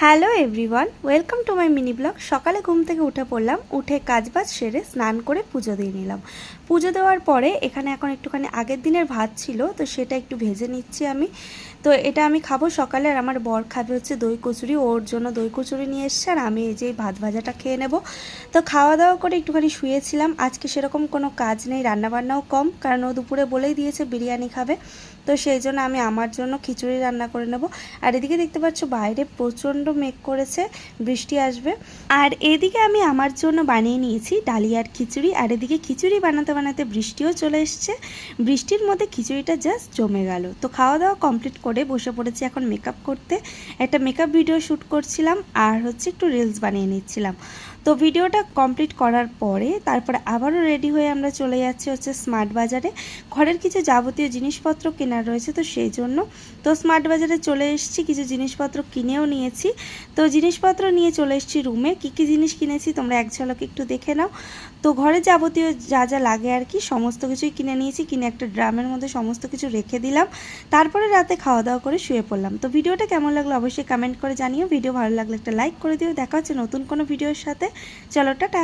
Hello everyone, welcome to my mini blog. সকালে ঘুম থেকে উঠে পড়লাম, উঠে কাজবাজ সেরে স্নান করে পুজো দিয়ে নিলাম। পুজো দেওয়ার পরে এখানে এখন একটুখানি আগের দিনের ভাত ছিল, তো সেটা একটু ভেজে নিচ্ছি আমি। তো এটা আমি খাবো সকালে, আর আমার বর খাবে হচ্ছে দই কচুরি, ওর জন্য দই কচুরি নিয়ে এসছে, আর আমি এই যে ভাত ভাজাটা খেয়ে নেব। তো খাওয়া দাওয়া করে একটুখানি শুয়েছিলাম। আজকে সেরকম কোনো কাজ নেই, রান্নাবান্নাও কম, কারণ ও দুপুরে বলেই দিয়েছে বিরিয়ানি খাবে। তো সেই জন্য আমি আমার জন্য খিচুড়ি রান্না করে নেব। আর এদিকে দেখতে পাচ্ছ বাইরে প্রচণ্ড মেঘ করেছে, বৃষ্টি আসবে। আর এদিকে আমি আমার জন্য বানিয়ে নিয়েছি ডালিয়ার খিচুড়ি, আর এদিকে খিচুড়ি বানাতে বানাতে বৃষ্টিও চলে এসছে। বৃষ্টির মধ্যে খিচুড়িটা জাস্ট জমে গেল। তো খাওয়া দাওয়া কমপ্লিট করে বসে পড়েছি এখন মেকআপ করতে। একটা মেকআপ ভিডিও শ্যুট করছিলাম, আর হচ্ছে একটু রিলস বানিয়ে নিচ্ছিলাম। তো ভিডিওটা কমপ্লিট করার পরে তারপরে আবারও রেডি হয়ে আমরা চলে যাচ্ছি হচ্ছে স্মার্ট বাজারে। ঘরের কিছু যাবতীয় জিনিসপত্র কেনার রয়েছে, তো সেই জন্য তো স্মার্ট বাজারে চলে এসেছি, কিছু জিনিসপত্র কিনেও নিয়েছি। তো জিনিসপত্র নিয়ে চলে এসেছি রুমে। কী কী জিনিস কিনেছি তোমরা এক ঝলকে একটু দেখে নাও। তো ঘরে যাবতীয় যা যা লাগে আর কি সমস্ত কিছুই কিনে নিয়েছি, কিনে একটা ড্রামের মধ্যে সমস্ত কিছু রেখে দিলাম। তারপরে রাতে খাওয়া দাওয়া করে শুয়ে পড়লাম। তো ভিডিওটা কেমন লাগলো অবশ্যই কমেন্ট করে জানিও। ভিডিও ভালো লাগলে একটা লাইক করে দিও। দেখা হচ্ছে নতুন কোনো ভিডিওর সাথে। চলো টাটা।